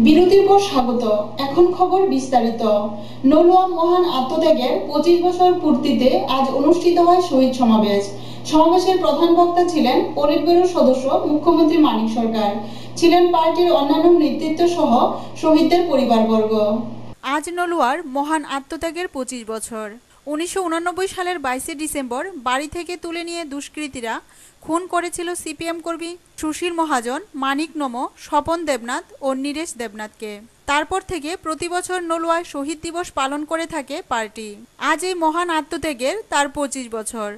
বিরতির পর স্বাগত। এখন খবর বিস্তারিত। নলুয়া মহান আত্মত্যাগের 25 বছর পূর্তিতে আজ অনুষ্ঠিত হয় শহীদ সমাবেশ। সমাবেশের প্রধান বক্তা ছিলেন পলিটব্যুরো সদস্য মুখ্যমন্ত্রী মানিক সরকার, ছিলেন পার্টির অন্যান্য নেতৃত্ব সহ শহীদদের পরিবারবর্গ। আজ নলুয়ার মহান আত্মত্যাগের 25 বছর। 1989 সালের 22 ডিসেম্বর বাড়ি থেকে তুলে নিয়ে দুষ্কৃতীরা খুন করেছিল সিপিএম কর্মী সুশীল মহাজন, মানিক নমো, স্বপন দেবনাথ ও নীরেশ দেবনাথকে। তারপর থেকে প্রতি বছর নলুয়ায় শহীদ দিবস পালন করে থাকে পার্টি। আজ এই মহান আত্মত্যাগের তার 25 বছর।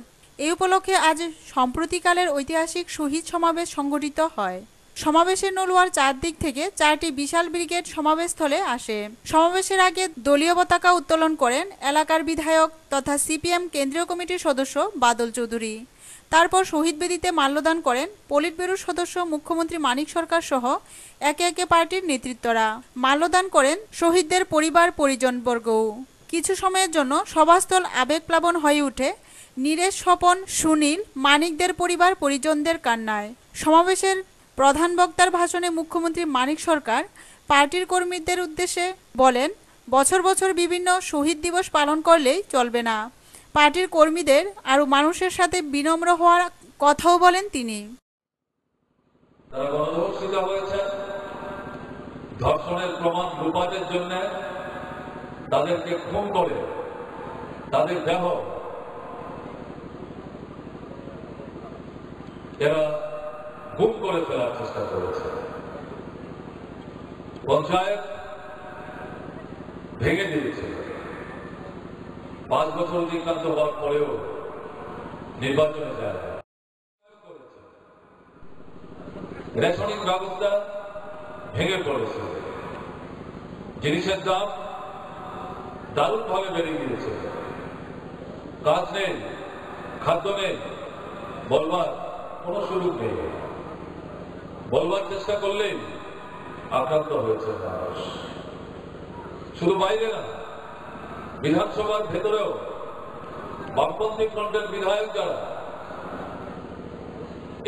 এই উপলক্ষে আজ সম্প্রতিকালের ঐতিহাসিক শহীদ সমাবেশ সংগঠিত হয়। সমাবেশে নলুয়ার চারদিক থেকে 4টি বিশাল ব্রিগেড সমাবেশস্থলে আসে। সমাবেশের আগে দলীয় পতাকা উত্তোলন করেন এলাকার বিধায়ক তথা সিপিএম কেন্দ্রীয় কমিটির সদস্য বাদল চৌধুরী। তারপর শহীদ বেদিতে মাল্যদান করেন পলিটব্যুরো সদস্য মুখ্যমন্ত্রী মানিক সরকার সহ একে একে পার্টির নেতৃত্বরা। মাল্যদান করেন শহীদদের পরিবার পরিজনবর্গও। কিছু সময়ের জন্য সভাস্থল আবেগপ্লাবন হয়ে ওঠে নীরেশ, স্বপন, সুনীল, মানিকদের পরিবার পরিজনদের কান্নায়। সমাবেশের প্রধান বক্তার ভাষণে মুখ্যমন্ত্রী মানিক সরকার পার্টির কর্মীদের উদ্দেশ্যে বলেন, বছর বছর বিভিন্ন শহীদ দিবস পালন করলেই চলবে না। পার্টির কর্মীদের আরো মানুষের সাথে বিনম্র হওয়ার কথাও বলেন তিনি। ধর্ষণের প্রমাণ রূপায়ণের জন্য তাদেরকে খুন করে তাদের দেহ এরা গুম করে ফেলার চেষ্টা করেছে। পঞ্চায়েত ভেঙে দিয়েছে। 5 বছর অতিক্রান্ত হওয়ার পরেও নির্বাচনে যায়। রেশনিং ব্যবস্থা ভেঙে পড়েছে। জিনিসের দাম দারুণভাবে বেড়ে গিয়েছে। কাজ নেই, খাদ্য নেই, বলবার কোন সুযোগ নেই। বলবার চেষ্টা করলেই আক্রান্ত হয়েছে মানুষ। শুধু বাইরে না, বিধানসভার ভেতরেও বামপন্থী ফ্রন্টের বিধায়ক যারা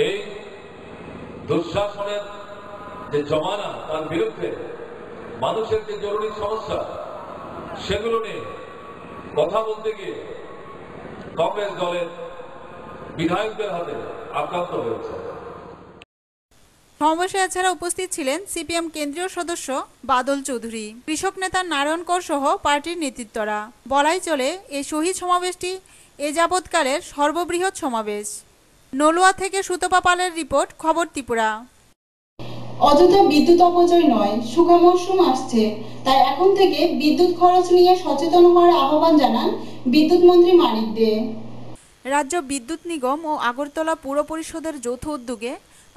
এই দুঃশাসনের যে জমানা তার বিরুদ্ধে মানুষের যে জরুরি সমস্যা সেগুলো নিয়ে কথা বলতে গিয়ে কংগ্রেস দলের বিধায়কদের হাতে আক্রান্ত হয়েছে। সমাবেশে এছাড়া উপস্থিত ছিলেন সিপিএম কেন্দ্রীয় সদস্য বাদল চৌধুরী, কৃষক নেতা নারায়ণ কর সহ পার্টির নেতৃত্বরা। বলাই চলে এই শহীদ সমাবেশটি এ যাবৎকালের সর্ববৃহৎ সমাবেশ। নলুয়া থেকে সুতপা পালের রিপোর্ট, খবর ত্রিপুরা। অযথা বিদ্যুৎ অপচয় নয়, শুকা মৌসুম আসছে, তাই এখন থেকে বিদ্যুৎ খরচ নিয়ে সচেতন হওয়ার আহ্বান জানান বিদ্যুৎ মন্ত্রী মানিক দে। রাজ্য বিদ্যুৎ নিগম ও আগরতলা পৌর পরিষদের যৌথ উদ্যোগে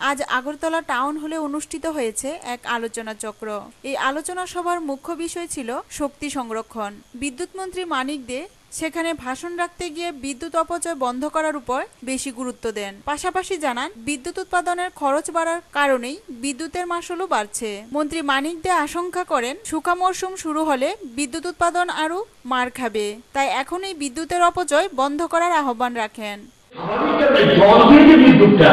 আজ আগরতলা টাউন হলে অনুষ্ঠিত হয়েছে এক আলোচনা চক্র। এই আলোচনা সভার মুখ্য বিষয় ছিল শক্তি সংরক্ষণ। বিদ্যুৎ মন্ত্রী মানিক দে সেখানে ভাষণ রাখতে গিয়ে বিদ্যুৎ অপচয় বন্ধ করার উপর বেশি গুরুত্ব দেন। পাশাপাশি জানান, বিদ্যুৎ উৎপাদনের খরচ বাড়ার কারণেই বিদ্যুতের মাশুলও বাড়ছে। মন্ত্রী মানিক দে আশঙ্কা করেন, শুকা মরশুম শুরু হলে বিদ্যুৎ উৎপাদন আরো মার খাবে, তাই এখন এই বিদ্যুতের অপচয় বন্ধ করার আহ্বান রাখেন। জল দিয়ে যে বিদ্যুৎটা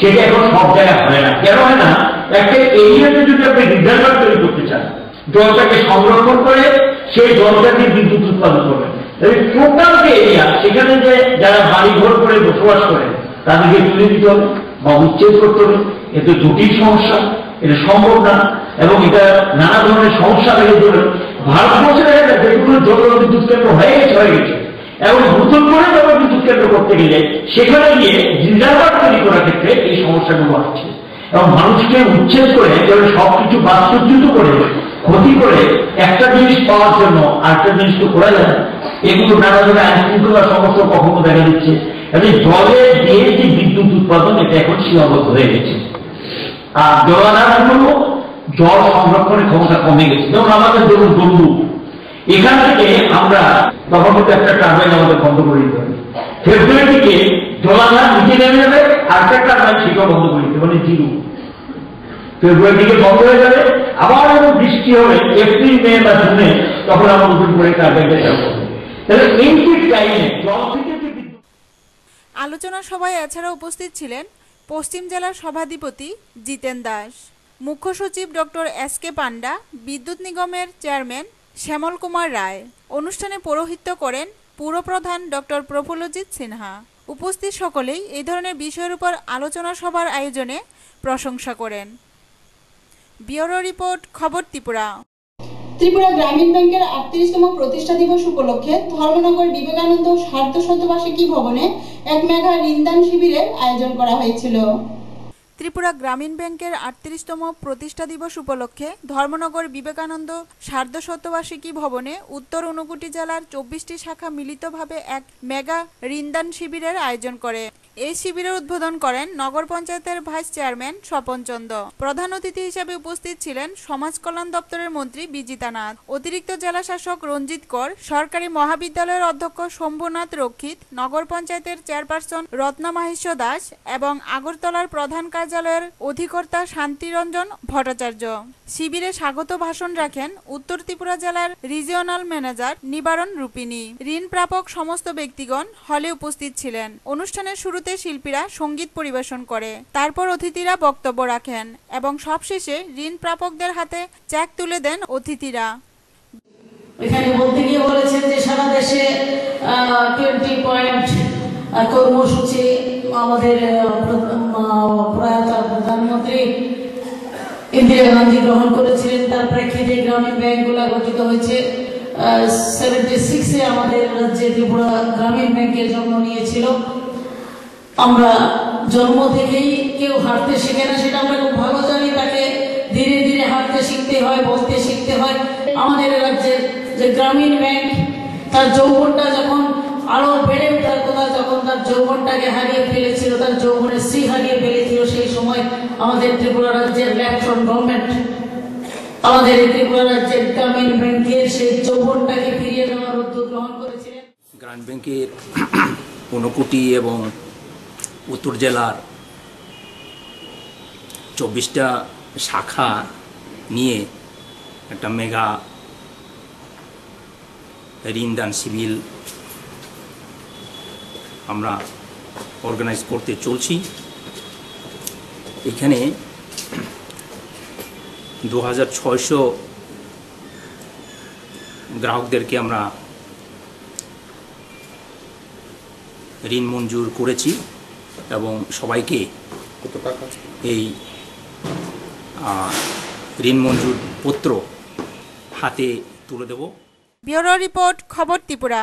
সেটা এখন সব জায়গায় হয় না। কেন হয় না? একটা এরিয়াতে যদি আপনি রিজার্ভার তৈরি করতে চান, জলটাকে সংরক্ষণ করে সেই জলটাকে বিদ্যুৎ উৎপাদন করবেন। টোটাল যে এরিয়া, সেখানে যে যারা বাড়ি ঘর করে বসবাস করেন তাদেরকে তুলে দিতে হবে বা উচ্ছেদ করতে হবে। এতে জটিল সমস্যা, এটা সম্ভব না এবং এটা নানা ধরনের সমস্যা বেড়ে চলে। ভারতবর্ষে দেখা যাচ্ছে যেগুলো জল বিদ্যুৎ কেন্দ্র হয়ে গেছে এবং নতুন করে যখন বিদ্যুৎ কেন্দ্র করতে গেলে সেখানে গিয়ে রিজার্ভার তৈরি করার ক্ষেত্রে এই সমস্যাগুলো আসছে এবং মানুষকে উচ্ছেদ করে সবকিছু বাস্তুচ্যুত করে ক্ষতি করে একটা জিনিস পাওয়ার জন্য আরেকটা জিনিস তো করা যায় না। এগুলো নানা ধরনের আইন শৃঙ্খলা সমস্যা কখনো দেখা দিচ্ছে এবং জলের দিয়ে যে বিদ্যুৎ উৎপাদন এটা এখন সীমাবদ্ধ হয়ে গেছে। আর জলাধার হলো জল সংরক্ষণের ক্ষমতা কমে গেছে। যেমন আমাদের ধরুন বন্ধু, এখান থেকে আমরা তখন একটা টারবাইন আমাদের বন্ধ করে দিতে হবে। ফেব্রুয়ারি থেকে জলাধার নিচে নেমে যাবে, আর একটা টারবাইন সেটাও বন্ধ করে দিতে মানে জিরো। ফেব্রুয়ারি থেকে বন্ধ হয়ে যাবে, আবার যখন বৃষ্টি হবে এপ্রিল, মে বা জুনে, তখন আমরা নতুন করে টারবাইনটা চালু হবে। তাহলে এই টাইমে জল থেকে আলোচনা সভায় এছাড়া উপস্থিত ছিলেন পশ্চিম জেলার সভাধিপতি জিতেন দাস, মুখ্য সচিব ডক্টর এস.কে. পান্ডা, বিদ্যুৎ নিগমের চেয়ারম্যান শ্যামল কুমার রায়। অনুষ্ঠানে পৌরোহিত্য করেন পুরপ্রধান ডক্টর প্রফুল্লজিৎ সিনহা। উপস্থিত সকলেই এই ধরনের বিষয়ের উপর আলোচনা সভার আয়োজনে প্রশংসা করেন। ব্যুরো রিপোর্ট, খবর ত্রিপুরা। ত্রিপুরা গ্রামীণ ব্যাংকের ৩৮তম প্রতিষ্ঠা দিবস উপলক্ষে ধর্মনগর বিবেকানন্দ সার্ধশতবার্ষিকী ভবনে এক মেগা ঋণদান শিবিরের আয়োজন করা হয়েছিল। ত্রিপুরা গ্রামীণ ব্যাংকের ৩৮তম প্রতিষ্ঠা দিবস উপলক্ষে ধর্মনগর বিবেকানন্দ সার্ধশতবার্ষিকী ভবনে উত্তর ঊনকোটি জেলার ২৪টি শাখা মিলিতভাবে এক মেগা ঋণদান শিবিরের আয়োজন করে। এই শিবিরের উদ্বোধন করেন নগর পঞ্চায়েতের ভাইস চেয়ারম্যান স্বপন চন্দ। প্রধান অতিথি হিসেবে উপস্থিত ছিলেন সমাজ কল্যাণ দপ্তরের মন্ত্রী বিজিতা নাথ, অতিরিক্ত জেলা শাসক রঞ্জিত কর, সরকারি মহাবিদ্যালয়ের অধ্যক্ষ শম্ভুনাথ রক্ষিত, নগর পঞ্চায়েতের চেয়ারপারসন রত্না মাহিষ্য দাস এবং আগরতলার প্রধান কার্যালয়ের অধিকর্তা শান্তিরঞ্জন ভট্টাচার্য। শিবিরে স্বাগত ভাষণ রাখেন উত্তর ত্রিপুরা জেলার রিজিওনাল ম্যানেজার নিবারণ রূপিনী। ঋণ প্রাপক সমস্ত ব্যক্তিগণ হলে উপস্থিত ছিলেন। অনুষ্ঠানের শুরুতে শিল্পীরা সঙ্গীত পরিবেশন করে, তারপর অতিথিরা বক্তব্য রাখেন এবং সবশেষে ঋণ প্রাপকদের হাতে চেক তুলে দেন অতিথিরা। এখানে বলতে গিয়ে বলেছেন যে সারা দেশে 20 পয়েন্ট কর্মসূচি আমাদের প্রয়াত প্রধানমন্ত্রী ইন্দিরা গান্ধী গ্রহণ করেছিলেন। তার প্রেক্ষিতে গ্রামীণ ব্যাংকগুলো গঠিত হয়েছে। 76-এ আমাদের রাজ্যে ত্রিপুরা গ্রামীণ ব্যাংকের জন্ম নিয়েছিল। আমরা জন্ম থেকেই কেউ হাঁটতে শেখে না, সেটা আমরা খুব ভালো জানি। তাকে ধীরে ধীরে হাঁটতে শিখতে হয়, বলতে শিখতে হয়। আমাদের রাজ্যের যে গ্রামীণ ব্যাংক, তার যৌবনটা যখন আরো বেড়ে ওঠার কথা, যখন তার যৌবনটাকে হারিয়ে ফেলেছিল, তার যৌবনের শ্রী হারিয়ে ফেলেছিল, সেই সময় আমাদের ত্রিপুরা রাজ্যের লেফট ফ্রন্ট গভর্নমেন্ট আমাদের ত্রিপুরা রাজ্যের গ্রামীণ ব্যাংকের সেই যৌবনটাকে ফিরিয়ে দেওয়ার উদ্যোগ গ্রহণ করেছিলেন। গ্রামীণ ব্যাংকের ঊনকোটি এবং উত্তর জেলার 24টা শাখা নিয়ে একটা মেগা ঋণদান শিবির আমরা অর্গানাইজ করতে চলছি। এখানে 2600 গ্রাহকদেরকে আমরা ঋণ মঞ্জুর করেছি এবং সবাইকে এই ঋণ মঞ্জুর পত্র হাতে তুলে দেব। ব্যুরো রিপোর্ট, খবর ত্রিপুরা।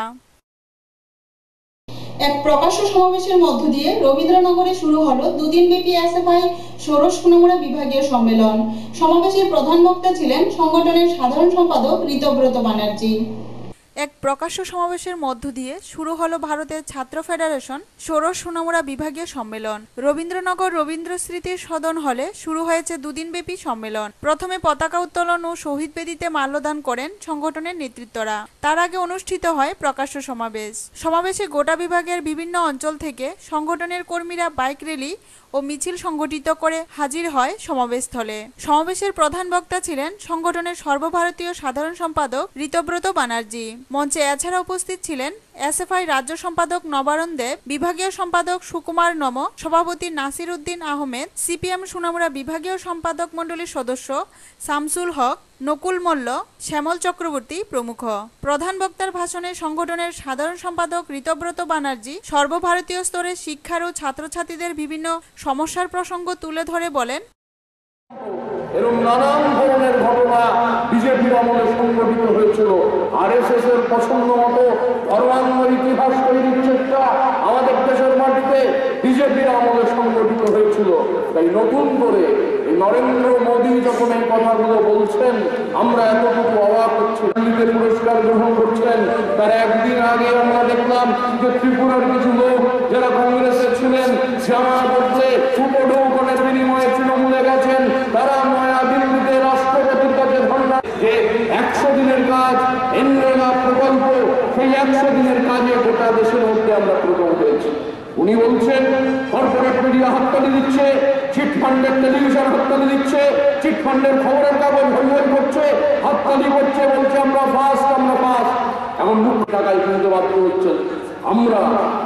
এক প্রকাশ্য সমাবেশের মধ্য দিয়ে রবীন্দ্রনগরে শুরু হলো দুদিনব্যাপী এসএফআই ষোড়শ সোনামুড়া বিভাগীয় সম্মেলন। সমাবেশের প্রধান বক্তা ছিলেন সংগঠনের সাধারণ সম্পাদক ঋতব্রত ব্যানার্জি। এক প্রকাশ্য সমাবেশের মধ্য দিয়ে শুরু হলো ভারতের ছাত্র ফেডারেশন ষোড়শ সোনামুড়া বিভাগীয় সম্মেলন। রবীন্দ্রনগর রবীন্দ্র স্মৃতি সদন হলে শুরু হয়েছে দুদিনব্যাপী সম্মেলন। প্রথমে পতাকা উত্তোলন ও শহীদ বেদিতে মাল্যদান করেন সংগঠনের নেতৃত্বরা। তার আগে অনুষ্ঠিত হয় প্রকাশ্য সমাবেশ। সমাবেশে গোটা বিভাগের বিভিন্ন অঞ্চল থেকে সংগঠনের কর্মীরা বাইক র্যালি ও মিছিল সংগঠিত করে হাজির হয় সমাবেশস্থলে। সমাবেশের প্রধান বক্তা ছিলেন সংগঠনের সর্বভারতীয় সাধারণ সম্পাদক ঋতব্রত ব্যানার্জি। মঞ্চে এছাড়া উপস্থিত ছিলেন এসএফআই রাজ্য সম্পাদক নবারণ দেব, বিভাগীয় সম্পাদক সুকুমার নম, সভাপতি নাসির উদ্দিন আহমেদ, সিপিএম সোনামুড়া বিভাগীয় সম্পাদক মণ্ডলীর সদস্য শামসুল হক, নকুল মল্ল, শ্যামল চক্রবর্তী প্রমুখ। প্রধান বক্তার ভাষণে সংগঠনের সাধারণ সম্পাদক ঋতব্রত ব্যানার্জি সর্বভারতীয় স্তরে শিক্ষার ও ছাত্রছাত্রীদের বিভিন্ন সমস্যার প্রসঙ্গ তুলে ধরে বলেন, এরকম নানান ধরনের ঘটনা বিজেপির আমলে সংগঠিত হয়েছিল। আরএসএস এর পছন্দ মতো ধর্মান্ধ ইতিহাস তৈরির চেষ্টা আমাদের দেশের মাটিতে বিজেপির আমলে সংগঠিত হয়েছিল। তাই নতুন করে নরেন্দ্র মোদী যখন এই কথাগুলো বলছেন, আমরা এতটুকু অবাক হচ্ছি। দিল্লিতে পুরস্কার গ্রহণ করছেন, তার একদিন আগে আমরা দেখলাম যে ত্রিপুরার কিছু লোক যারা কংগ্রেসে ছিলেন, শ্যামা বলছে উপঢৌকনের বিনিময়ে তৃণমূলে গেছেন, তারা নয়া দিল্লিতে রাষ্ট্রপতির কাছে ধর্ণা যে 100 দিনের কাজ এনরেগা প্রকল্প, সেই 100 দিনের কাজে গোটা দেশের মধ্যে আমরা প্রথম হয়েছি। উনি বলছেন কর্পোরেট মিডিয়া হাততালি দিচ্ছে, চিটফান্ডের টেলিভিশন হাততালি দিচ্ছে, চিটফান্ডের খবরের কাগজ হইহই করছে, হাততালি করছে, বলছে আমরা ফার্স্ট, আমরা ফার্স্ট। এমন মুখ টাকায় কিনতে বাধ্য হচ্ছেন। আমরা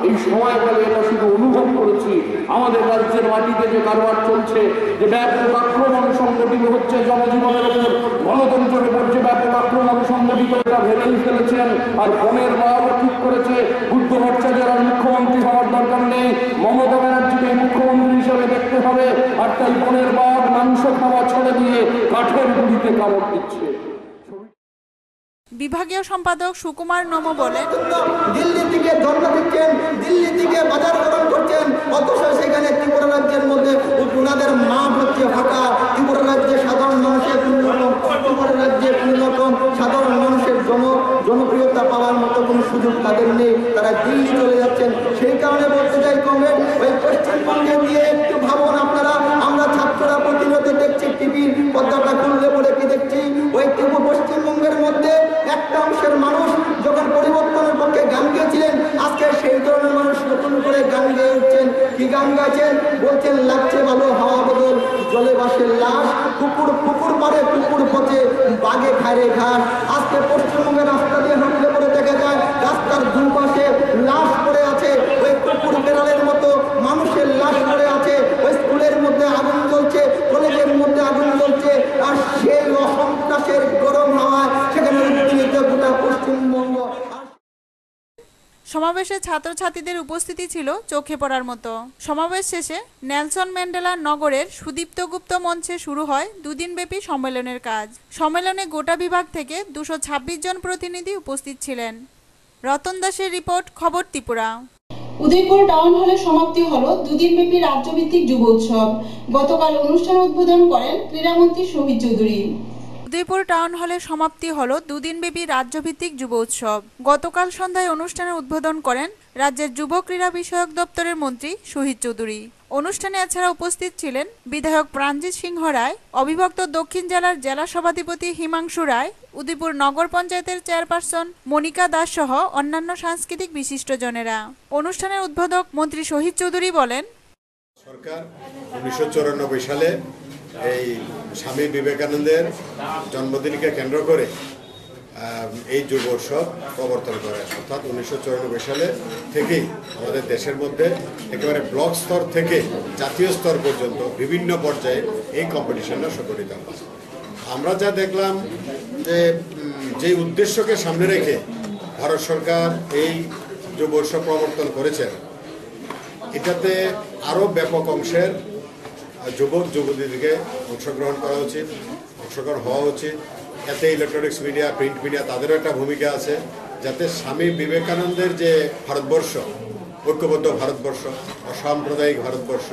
এই সময়কালে এটা শুধু অনুভব করেছি, আমাদের রাজ্যের মাটিতে যে কারবার চলছে, যে ব্যাপক আক্রমণ সংগঠিত হচ্ছে জনজীবনের উপর, গণতন্ত্রের উপর যে ব্যাপক আক্রমণ সংগঠিত এটা ভেবেই ফেলেছেন। আর পনের বার ঠিক করেছে বুদ্ধ ভট্টাচার্যের মুখ্যমন্ত্রী হওয়ার দরকার নেই, মমতা ব্যানার্জিকে মুখ্যমন্ত্রী হিসেবে দেখতে হবে। আর তাই পনের বার মাংস খাওয়া ছেড়ে দিয়ে কাঠের গুড়িতে কামড় দিচ্ছে। বিভাগীয় সম্পাদক সুকুমার নম বলেন, দিল্লি থেকে ধর্ণা দিচ্ছেন, দিল্লি থেকে বাজার গরম করছেন, অথচ সেখানে ত্রিপুরা রাজ্যের মধ্যে ওনাদের মাঠ হচ্ছে ফাঁকা। ত্রিপুরা রাজ্যে সাধারণ মানুষের ত্রিপুরা রাজ্যে কোন রকম সাধারণ মানুষের জনপ্রিয়তা পাওয়ার মতো কোনো সুযোগ তাদের নেই, তারা দিল্লি চলে যাচ্ছেন। সেই কারণে বলতে চাই কমরেড, ওই পশ্চিমবঙ্গে দিয়ে একটু ভাবুন আপনারা। আমরা ছাত্ররা প্রতিনিয়ত দেখছি টিভির পর্দাটা খুললে পরে কি দেখছি, ওই পশ্চিমবঙ্গের মধ্যে একটা অংশের মানুষ যখন পরিবর্তনের পক্ষে গান গেয়েছিলেন, আজকে সেই ধরনের মানুষ নতুন করে গান গেয়ে উঠছেন। কি গান গাইছেন? বলছেন লাগছে ভালো হাওয়া বদল, জলে বাসের লাশ, পুকুর পারে পুকুর পচে, বাগে খায় ঘাস। আজকে পশ্চিমবঙ্গের রাস্তা দিয়ে হাঁটলে পরে দেখা যায় রাস্তার দুপাশে লাশ পড়ে আছে, ওই কুকুর বেড়ালের মতো মানুষের লাশ পড়ে আছে। ওই স্কুলের মধ্যে আগুন জ্বলছে, কলেজের মধ্যে আগুন জ্বলছে, আর সেই অসন্ত্রাসের গরম হাওয়ায় সেখানে উত্তেজিত গোটা পশ্চিমবঙ্গ। সমাবেশে ছাত্রছাত্রীদের উপস্থিতি ছিল চোখে পড়ার মতো। সমাবেশ শেষে নেলসন ম্যান্ডেলা নগরের সুদীপ্ত গুপ্ত মঞ্চে শুরু হয় দুদিনব্যাপী সম্মেলনের কাজ। সম্মেলনে গোটা বিভাগ থেকে 226 জন প্রতিনিধি উপস্থিত ছিলেন। রতন দাসের রিপোর্ট, খবর ত্রিপুরা। উদয়পুর টাউন হলে সমাপ্তি হলো দুদিনব্যাপী রাজ্যভিত্তিক যুব উৎসব। গতকাল অনুষ্ঠান উদ্বোধন করেন ক্রীড়ামন্ত্রী শহীদ চৌধুরী। উদয়পুর টাউন হলে সমাপ্তি হলো দুদিনব্যাপী রাজ্যভিত্তিক যুব উৎসব। গতকাল সন্ধ্যায় অনুষ্ঠানের উদ্বোধন করেন রাজ্যের যুব ক্রীড়া বিষয়ক দপ্তরের মন্ত্রী শহীদ চৌধুরী। অনুষ্ঠানে এছাড়া উপস্থিত ছিলেন বিধায়ক প্রাণজিৎ সিংহ রায়, অবিভক্ত দক্ষিণ জেলার জেলা সভাধিপতি হিমাংশু রায়, উদয়পুর নগর পঞ্চায়েতের চেয়ারপারসন মনিকা দাস সহ অন্যান্য সাংস্কৃতিক বিশিষ্টজনেরা। অনুষ্ঠানের উদ্বোধক মন্ত্রী শহীদ চৌধুরী বলেন, সরকার 1994 সালে এই স্বামী বিবেকানন্দের জন্মদিনকে কেন্দ্র করে এই যুব উৎসব প্রবর্তন করে। অর্থাৎ 1994 সালে থেকেই আমাদের দেশের মধ্যে একেবারে ব্লক স্তর থেকে জাতীয় স্তর পর্যন্ত বিভিন্ন পর্যায়ে এই কম্পিটিশনটা সংগঠিত হয়। আমরা যা দেখলাম যে উদ্দেশ্যকে সামনে রেখে ভারত সরকার এই যুব উৎসব প্রবর্তন করেছেন, এটাতে আরও ব্যাপক অংশের যুবক যুবতীদেরকে অংশগ্রহণ করা উচিত, অংশগ্রহণ হওয়া উচিত। এতে ইলেকট্রনিক্স মিডিয়া, প্রিন্ট মিডিয়া তাদেরও একটা ভূমিকা আছে, যাতে স্বামী বিবেকানন্দের যে ভারতবর্ষ, ঐক্যবদ্ধ ভারতবর্ষ, অসাম্প্রদায়িক ভারতবর্ষ,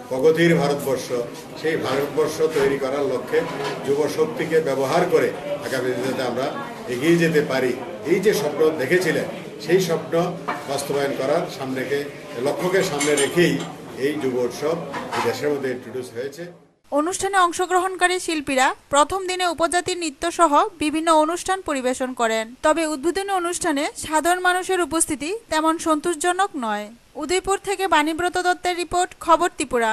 প্রগতির ভারতবর্ষ, সেই ভারতবর্ষ তৈরি করার লক্ষ্যে যুব শক্তিকে ব্যবহার করে আগামী দিনে আমরা এগিয়ে যেতে পারি। এই যে স্বপ্ন দেখেছিলেন, সেই স্বপ্ন বাস্তবায়ন করার লক্ষ্যকে সামনে রেখেই এই যুব উৎসব দেশের মধ্যে ইন্ট্রোডিউস হয়েছে। অনুষ্ঠানে অংশগ্রহণকারী শিল্পীরা প্রথম দিনে উপজাতির নৃত্য সহ বিভিন্ন অনুষ্ঠান পরিবেশন করেন। তবে উদ্বোধনী অনুষ্ঠানে সাধারণ মানুষের উপস্থিতি তেমন সন্তোষজনক নয়। উদয়পুর থেকে বাণীব্রত দত্তের রিপোর্ট, খবর ত্রিপুরা।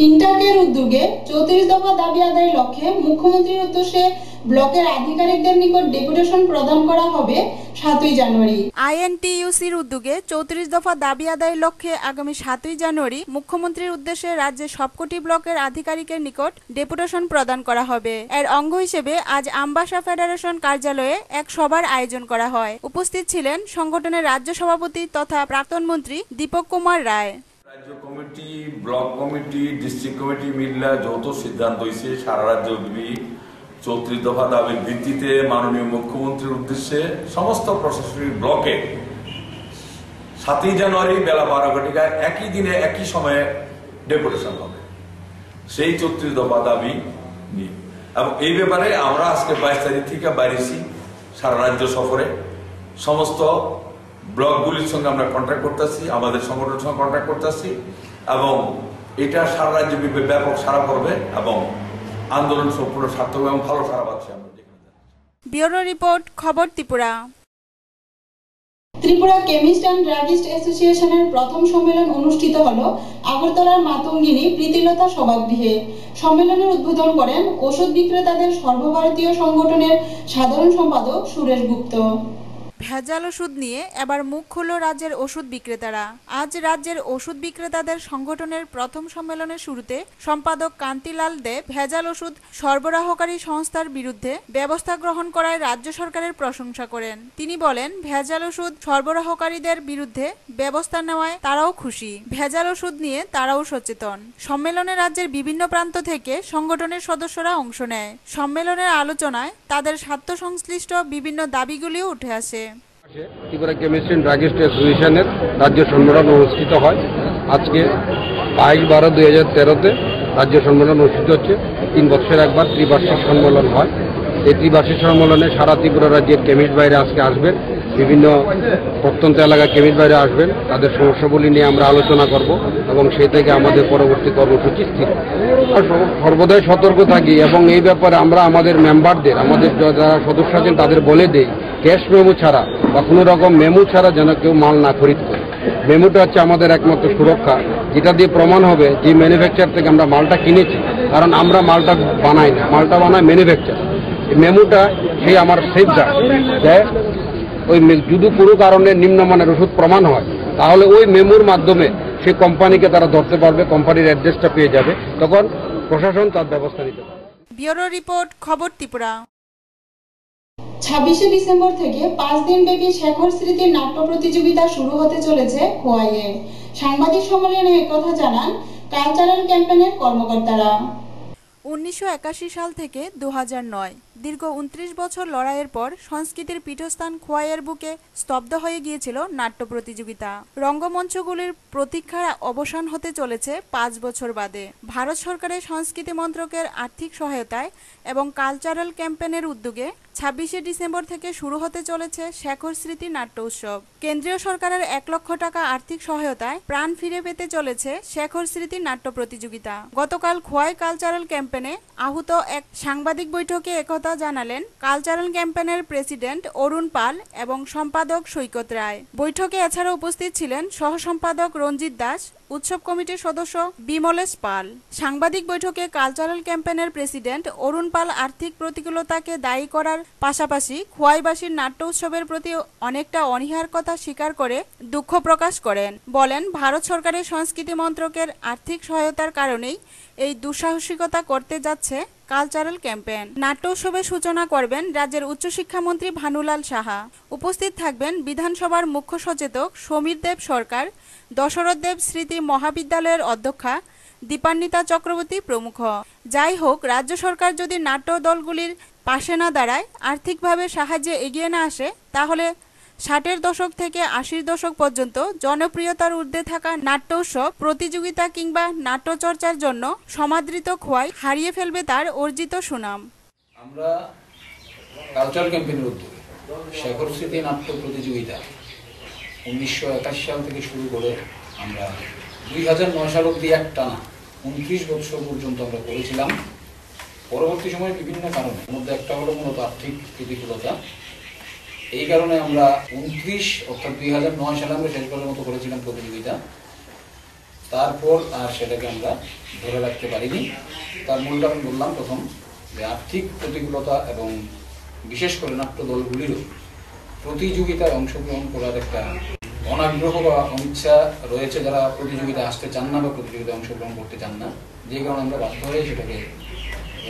ইন্টাকের উদ্যোগে 34 দফা দাবি আদায়ের লক্ষ্যে মুখ্যমন্ত্রীর উদ্দেশ্যে ব্লকের আধিকারিকদের নিকট ডেপুটেশন প্রদান করা হবে 7ই জানুয়ারি। আইএনটিইউসির উদ্যোগে 34 দফা দাবি আদায়ের লক্ষ্যে আগামী 7ই জানুয়ারি মুখ্যমন্ত্রীর উদ্দেশ্যে রাজ্যের সবকটি ব্লকের আধিকারিকের নিকট ডেপুটেশন প্রদান করা হবে। এর অঙ্গ হিসেবে আজ আমবাসা ফেডারেশন কার্যালয়ে এক সভার আয়োজন করা হয়। উপস্থিত ছিলেন সংগঠনের রাজ্য সভাপতি তথা প্রাক্তন মন্ত্রী দীপক কুমার রায়। রাজ্য committee, block committee, district committee মিললে যৌথ সিদ্ধান্ত হয়েছে সারা রাজ্যব্যাপী 34 দফা দাবির ভিত্তিতে মাননীয় মুখ্যমন্ত্রীর উদ্দেশ্যে সমস্ত প্রশাসনিক ব্লকে 7ই জানুয়ারি বেলা 12 ঘটিকায় একই দিনে একই সময়ে ডেপুটেশন হবে সেই 34 দফা দাবি নিয়ে। এবং এই ব্যাপারে আমরা আজকে 22 তারিখ থেকে বাইরেছি সারা রাজ্য সফরে। সমস্ত ব্লকগুলির সঙ্গে আমরা কন্ট্যাক্ট করতেছি, আমাদের সংগঠনের সঙ্গে কন্ট্যাক্ট করতেছি, এবং এটা সারা রাজ্যব্যাপী ব্যাপক সাড়া পড়বে এবং আন্দোলন সম্পূর্ণ সার্থক এবং ভালো সাড়া পাচ্ছে। আমরা ব্যুরো রিপোর্ট, খবর Tripura. Tripura chemist and druggist অ্যাসোসিয়েশনের প্রথম সম্মেলন অনুষ্ঠিত হলো আগরতলার মাতঙ্গিনী প্রীতিলতা সভাগৃহে। সম্মেলনের উদ্বোধন করেন ওষুধ বিক্রেতাদের সর্বভারতীয় সংগঠনের সাধারণ সম্পাদক সুরেশ গুপ্ত। ভেজাল ওষুধ নিয়ে এবার মুখ খুলল রাজ্যের ওষুধ বিক্রেতারা। আজ রাজ্যের ওষুধ বিক্রেতাদের সংগঠনের প্রথম সম্মেলনের শুরুতে সম্পাদক কান্তিলাল দেব ভেজাল ওষুধ সরবরাহকারী সংস্থার বিরুদ্ধে ব্যবস্থা গ্রহণ করায় রাজ্য সরকারের প্রশংসা করেন। তিনি বলেন, ভেজাল ওষুধ সরবরাহকারীদের বিরুদ্ধে ব্যবস্থা নেওয়ায় তারাও খুশি, ভেজাল ওষুধ নিয়ে তারাও সচেতন। সম্মেলনে রাজ্যের বিভিন্ন প্রান্ত থেকে সংগঠনের সদস্যরা অংশ নেয়। সম্মেলনের আলোচনায় তাদের স্বার্থ সংশ্লিষ্ট বিভিন্ন দাবিগুলিও উঠে আসে। ত্রিপুরা কেমিস্ট্রি অ্যান্ড ড্রাগিস্ট অ্যাসোসিয়েশনের রাজ্য সম্মেলন অনুষ্ঠিত হয়। আজকে 22/12/2013-তে রাজ্য সম্মেলন অনুষ্ঠিত হচ্ছে। 3 বছর একবার ত্রিবার্ষিক সম্মেলন হয়। এই ত্রিবার্ষিক সম্মেলনে সারা ত্রিপুরা রাজ্যের কেমিস্ট বাইরে আজকে আসবেন, বিভিন্ন প্রত্যন্ত এলাকার কেমিস্ট বাইরে আসবেন, তাদের সমস্যাগুলি নিয়ে আমরা আলোচনা করব এবং সেই থেকে আমাদের পরবর্তী কর্মসূচি স্থির। সর্বদাই সতর্ক থাকি এবং এই ব্যাপারে আমরা আমাদের মেম্বারদের, আমাদের যারা সদস্য আছেন তাদের বলে দেই, ক্যাশ মেমো ছাড়া বা কোনো রকম মেমো ছাড়া যেন কেউ মাল না খরিদ করে। মেমোটা হচ্ছে আমাদের একমাত্র সুরক্ষা, যেটা দিয়ে প্রমাণ হবে যে ম্যানুফ্যাকচার থেকে আমরা মালটা কিনেছি, কারণ আমরা মালটা বানাই না, মালটা বানায় ম্যানুফ্যাকচার। মেমোটা সেই আমার সেফগার্ড, যে ওই যদি কোনো কারণে নিম্নমানের ওষুধ প্রমাণ হয় তাহলে ওই মেমোর মাধ্যমে সেই কোম্পানিকে তারা ধরতে পারবে, কোম্পানির অ্যাড্রেসটা পেয়ে যাবে, তখন প্রশাসন তার ব্যবস্থা নিতে পারবে। ব্যুরো রিপোর্ট, খবর ত্রিপুরা। 26শে ডিসেম্বর থেকে 5 দিনব্যাপী শেখর স্মৃতির নাট্য প্রতিযোগিতা শুরু হতে চলেছে খোয়াইয়ে। সাংবাদিক সম্মেলনে একথা জানান কালচারাল ক্যাম্পেইনের কর্মকর্তারা। 1981 সাল থেকে 2009 দীর্ঘ 29 বছর লড়াইয়ের পর সংস্কৃতির পীঠস্থান খোয়াইয়ের বুকে স্তব্ধ হয়ে গিয়েছিল নাট্য প্রতিযোগিতা। রঙ্গমঞ্চগুলির প্রতীক্ষার অবসান হতে চলেছে 5 বছর বাদে। ভারত সরকারের সংস্কৃতি মন্ত্রকের আর্থিক সহায়তায় এবং কালচারাল ক্যাম্পেইনের উদ্যোগে 26শে ডিসেম্বর থেকে শুরু হতে চলেছে শেখর স্মৃতি নাট্য উৎসব। কেন্দ্রীয় সরকারের 1 লক্ষ টাকা আর্থিক সহায়তায় প্রাণ ফিরে পেতে চলেছে শেখর স্মৃতি নাট্য প্রতিযোগিতা। গতকাল খোয়াই কালচারাল ক্যাম্পেইনে আহুত এক সাংবাদিক বৈঠকে একথা জানালেন কালচারাল ক্যাম্পেইনের প্রেসিডেন্ট অরুণ পাল এবং সম্পাদক সৈকত রায়। বৈঠকে এছাড়া উপস্থিত ছিলেন সহ সম্পাদক রঞ্জিত দাস, উৎসব কমিটির সদস্য বিমলেশ পাল। সাংবাদিক বৈঠকে কালচারাল ক্যাম্পেইনের প্রেসিডেন্ট অরুণ পাল আর্থিক প্রতিকূলতাকে দায়ী করার পাশাপাশি খোয়াইবাসীর নাট্য উৎসবের প্রতি অনেকটা অনীহার কথা স্বীকার করে দুঃখ প্রকাশ করেন। বলেন, ভারত সরকারের সংস্কৃতি মন্ত্রকের আর্থিক সহায়তার কারণেই এই দুঃসাহসিকতা করতে যাচ্ছে কালচারাল ক্যাম্পেইন। নাট্য উৎসবের সূচনা করবেন রাজ্যের উচ্চশিক্ষামন্ত্রী ভানুলাল সাহা। উপস্থিত থাকবেন বিধানসভার মুখ্য সচেতক সমীর দেব সরকার, দশরথ দেব স্মৃতি মহাবিদ্যালয়ের অধ্যক্ষা দীপান্বিতা চক্রবর্তী প্রমুখ। যাই হোক, রাজ্য সরকার যদি নাট্য দলগুলির পাশে না দাঁড়ায়, আর্থিকভাবে সাহায্যে এগিয়ে না আসে, তাহলে 60-এর দশক থেকে 80-র দশক পর্যন্ত জনপ্রিয়তার ঊর্ধ্বে থাকা নাট্য উৎসব, প্রতিযোগিতা কিংবা নাট্যচর্চার জন্য সমাদৃত খোয়াই হারিয়ে ফেলবে তার অর্জিত সুনাম। আমরা কালচারাল ক্যাম্পেইনের উদ্যোগে শেখর স্মৃতি নাট্য প্রতিযোগিতা 1981 সাল থেকে শুরু করে আমরা 2009 সাল অবধি একটানা 29 বছর পর্যন্ত আমরা করেছিলাম। পরবর্তী সময়ে বিভিন্ন কারণে, মধ্যে একটা হলো মূলত আর্থিক প্রতিকূলতা। এই কারণে আমরা 29 অর্থাৎ 2009 সালে আমরা শেষবারের মতো করেছিলাম প্রতিযোগিতা। তারপর আর সেটাকে আমরা ধরে রাখতে পারিনি। তার মূল কারণ বললাম প্রথম, যে আর্থিক প্রতিকূলতা এবং বিশেষ করে নাট্য দলগুলিরও প্রতিযোগিতায় অংশগ্রহণ করার একটা অনাগ্রহ বা অনিচ্ছা রয়েছে, যারা প্রতিযোগিতায় আসতে চান না বা প্রতিযোগিতায় অংশগ্রহণ করতে চান না, যে কারণে আমরা বাধ্য হয়ে সেটাকে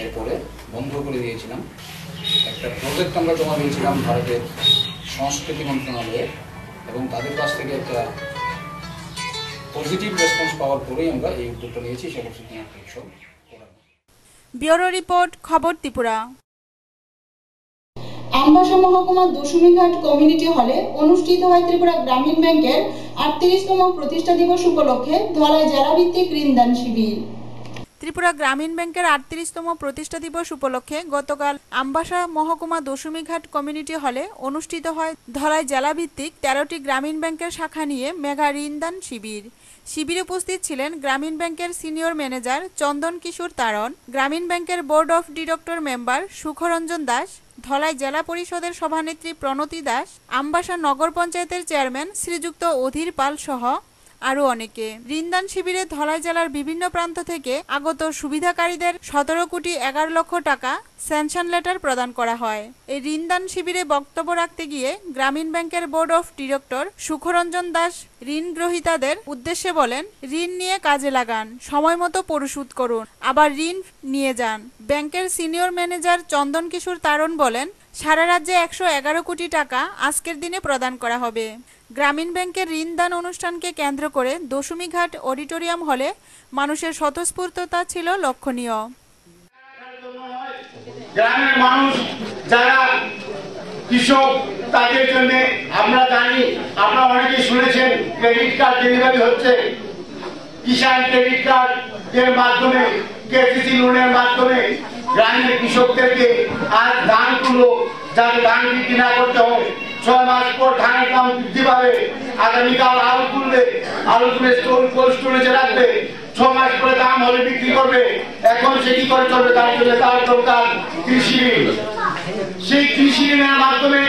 এরপরে বন্ধ করে দিয়েছিলাম। একটা প্রজেক্ট আমরা জমা দিয়েছিলাম ভারতের সংস্কৃতি মন্ত্রণালয়ে এবং তাদের কাছ থেকে একটা পজিটিভ রেসপন্স পাওয়ার পরেই আমরা এই উদ্যোগটা নিয়েছি শেখর স্মৃতি নাট্য উৎসব করার। ব্যুরো রিপোর্ট, খবর ত্রিপুরা। আমবাসা মহকুমার দশমীঘাট কমিউনিটি হলে অনুষ্ঠিত হয় ত্রিপুরা গ্রামীণ ব্যাংকের 38তম প্রতিষ্ঠা দিবস উপলক্ষে ধলাই জেলাভিত্তিক ঋণদান শিবির। ত্রিপুরা গ্রামীণ ব্যাংকের 38তম প্রতিষ্ঠা দিবস উপলক্ষে গতকাল আমবাসা মহকুমা দশমীঘাট কমিউনিটি হলে অনুষ্ঠিত হয় ধলাই জেলাভিত্তিক 13টি গ্রামীণ ব্যাংকের শাখা নিয়ে মেগা ঋণদান শিবির। শিবিরে উপস্থিত ছিলেন গ্রামীণ ব্যাংকের সিনিয়র ম্যানেজার চন্দন কিশোর তারণ, গ্রামীণ ব্যাংকের board of director member Sukhranjan Das, Dhalai জেলা পরিষদের সভানেত্রী প্রণতি দাস, আমবাসা নগর পঞ্চায়েতের চেয়ারম্যান শ্রীযুক্ত অধীর পাল সহ আরও অনেকে। ঋণদান শিবিরে ধলাই জেলার বিভিন্ন প্রান্ত থেকে আগত সুবিধাকারীদের 17,11,00,000 টাকা স্যাংশন লেটার প্রদান করা হয়। এই ঋণদান শিবিরে বক্তব্য রাখতে গিয়ে গ্রামীণ ব্যাংকের board of director Sukhranjan Das ঋণ গ্রহীতাদের উদ্দেশ্যে বলেন, ঋণ নিয়ে কাজে লাগান, সময় মতো পরিশোধ করুন, আবার ঋণ নিয়ে যান। ব্যাংকের সিনিয়র ম্যানেজার চন্দন কিশোর তারণ বলেন, সারা রাজ্যে 111 কোটি টাকা আজকের দিনে প্রদান করা হবে। গ্রামীণ ব্যাংকের ঋণদান অনুষ্ঠানকে কেন্দ্র করে দশমীঘাট অডিটোরিয়াম হলে মানুষের স্বতঃস্ফূর্ততা ছিল লক্ষণীয়। গ্রামের মানুষ যারা কৃষক তাদের জন্য আমরা জানি, আপনারা অনেকে শুনেছেন ক্রেডিট কার্ড ডেলিভারি হচ্ছে। কিষাণ ক্রেডিট কার্ড এর মাধ্যমে, কেসিসি লোনের মাধ্যমে গ্রামের কৃষকদেরকে আজ ধান তুলো, যাতে ধান বিক্রি না করতে হয়, 6 মাস পর ধানের দাম বৃদ্ধি পাবে। আগামীকাল আলু তুলবে, আলু তুলে কোল্ড স্টোরেজে রাখবে, 6 মাস পরে দাম হলে বিক্রি করবে। এখন সে কি করে চলবে? তার জন্য তার দরকার কৃষি ঋণ। সেই কৃষি ঋণের মাধ্যমে